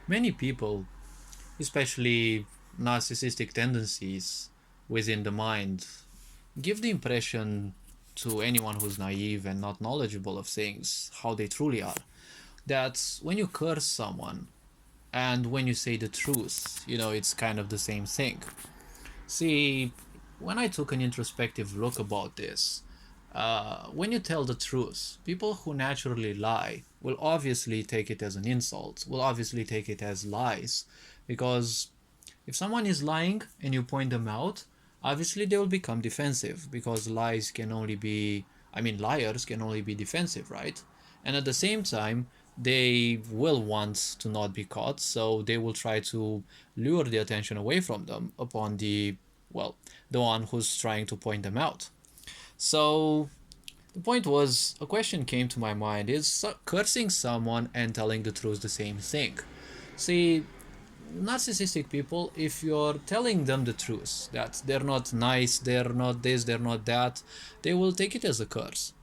Many people, especially narcissistic tendencies within the mind, give the impression to anyone who's naive and not knowledgeable of things how they truly are, that when you curse someone and when you say the truth, it's kind of the same thing. See, when I took an introspective look about this, when you tell the truth, people who naturally lie will obviously take it as an insult, will obviously take it as lies, because if someone is lying and you point them out, obviously they will become defensive, because liars can only be defensive, right? And at the same time, they will want to not be caught, so they will try to lure the attention away from them upon the one who's trying to point them out. So the point was, a question came to my mind: is cursing someone and telling the truth the same thing? See, narcissistic people, if you're telling them the truth, that they're not nice, they're not this, they're not that, they will take it as a curse.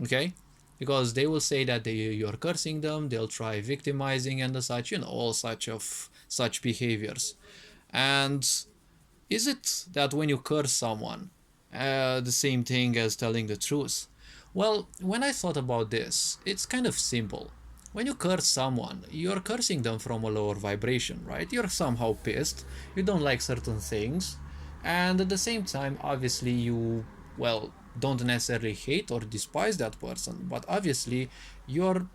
Okay? Because they will say that you're cursing them, they'll try victimizing and such, all such behaviors. And is it that when you curse someone, the same thing as telling the truth? Well, when I thought about this, it's kind of simple. When you curse someone, you're cursing them from a lower vibration, right? You're somehow pissed, you don't like certain things, and at the same time, obviously, don't necessarily hate or despise that person, but obviously, you're,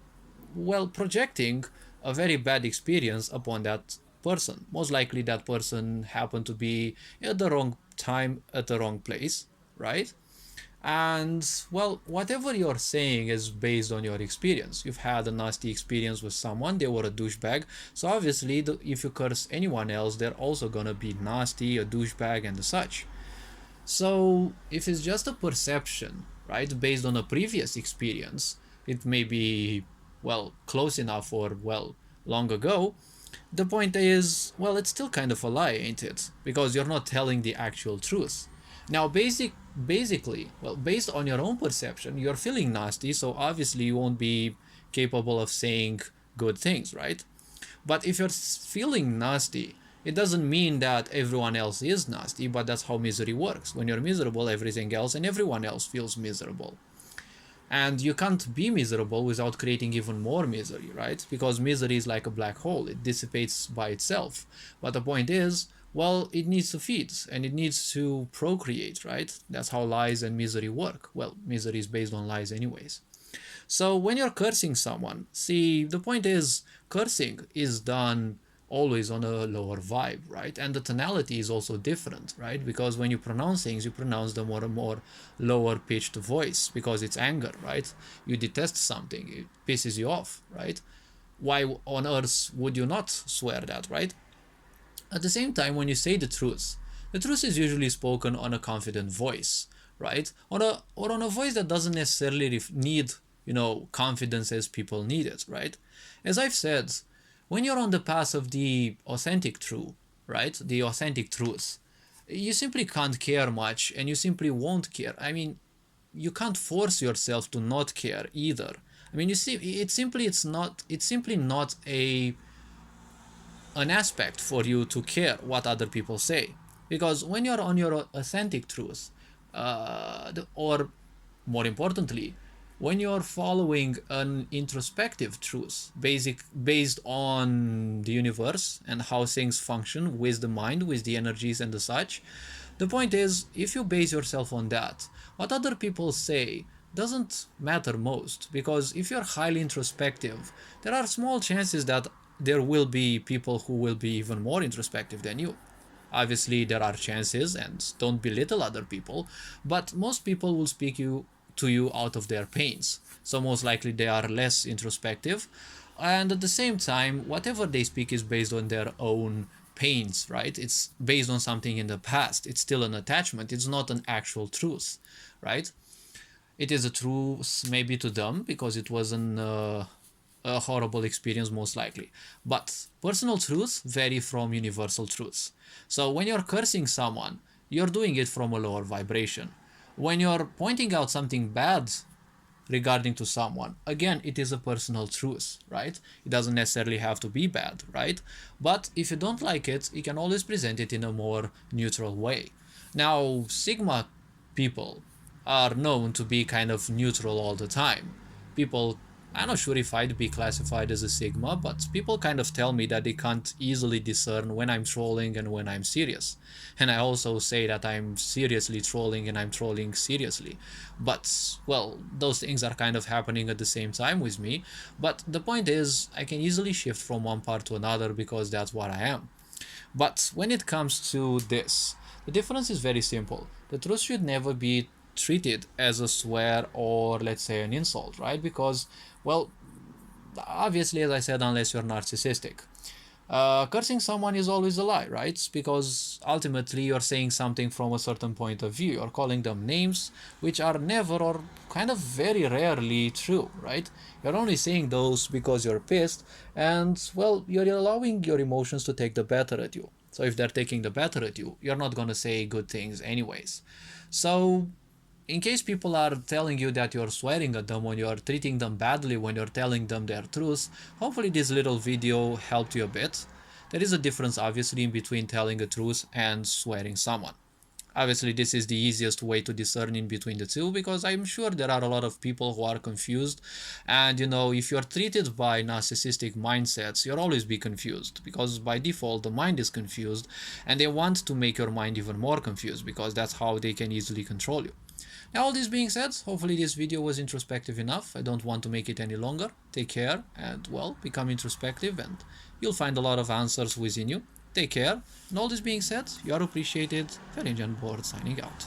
projecting a very bad experience upon that person. Most likely, that person happened to be at the wrong time, at the wrong place, right? And whatever you're saying is based on your experience. You've had a nasty experience with someone, they were a douchebag. So obviously, if you curse anyone else, they're also gonna be nasty, a douchebag, and such. So if it's just a perception, right, based on a previous experience, it may be, close enough or, long ago. The point is, it's still kind of a lie, ain't it? Because you're not telling the actual truth. Now, basically, based on your own perception, you're feeling nasty, so obviously you won't be capable of saying good things, right? But if you're feeling nasty, it doesn't mean that everyone else is nasty, but that's how misery works. When you're miserable, everything else and everyone else feels miserable. And you can't be miserable without creating even more misery, right? Because misery is like a black hole, it dissipates by itself. But the point is, it needs to feed and it needs to procreate, right? That's how lies and misery work. Well, misery is based on lies, anyways. So when you're cursing someone, see, the point is, cursing is done always on a lower vibe, right? And the tonality is also different, right? Because when you pronounce things, you pronounce them on a more lower pitched voice because it's anger, right? You detest something, it pisses you off, right? Why on earth would you not swear that, right? At the same time, when you say the truth is usually spoken on a confident voice, right? On a voice that doesn't necessarily need, confidence as people need it, right? As I've said, when you're on the path of the authentic truth, right? The authentic truth, you simply can't care much and you simply won't care. I mean, you can't force yourself to not care either. I mean, you see, it's simply not an aspect for you to care what other people say, because when you're on your authentic truth, or more importantly, when you're following an introspective truth based on the universe and how things function with the mind, with the energies and the such, the point is, if you base yourself on that, what other people say doesn't matter most, because if you're highly introspective, there are small chances that there will be people who will be even more introspective than you. Obviously, there are chances, and don't belittle other people, but most people will speak to you out of their pains. So most likely they are less introspective, and at the same time, whatever they speak is based on their own pains, right? It's based on something in the past. It's still an attachment. It's not an actual truth, right? It is a truth maybe to them because it was a horrible experience, most likely. But personal truths vary from universal truths. So when you're cursing someone, you're doing it from a lower vibration. When you're pointing out something bad regarding to someone. Again, it is a personal truth, right? It doesn't necessarily have to be bad, right? But if you don't like it, you can always present it in a more neutral way. Now, Sigma people are known to be kind of neutral all the time. People, I'm not sure if I'd be classified as a Sigma, but people kind of tell me that they can't easily discern when I'm trolling and when I'm serious. And I also say that I'm seriously trolling and I'm trolling seriously. But, well, those things are kind of happening at the same time with me. But the point is, I can easily shift from one part to another because that's what I am. But when it comes to this, the difference is very simple. The truth should never be treated as a swear or, let's say, an insult, right? Because, well, obviously, as I said, unless you're narcissistic. Cursing someone is always a lie, right? Because ultimately you're saying something from a certain point of view. You're calling them names which are never or kind of very rarely true, right? You're only saying those because you're pissed and, well, you're allowing your emotions to take the better at you. So if they're taking the better at you, you're not going to say good things anyways. So in case people are telling you that you're swearing at them when you're treating them badly when you're telling them their truth, hopefully this little video helped you a bit. There is a difference obviously in between telling a truth and swearing someone. Obviously this is the easiest way to discern in between the two because I'm sure there are a lot of people who are confused, and if you're treated by narcissistic mindsets, you'll always be confused because by default the mind is confused and they want to make your mind even more confused because that's how they can easily control you. Now, all this being said, hopefully this video was introspective enough. I don't want to make it any longer. Take care and, well, become introspective and you'll find a lot of answers within you. Take care. And all this being said, you are appreciated. Ferengian Board signing out.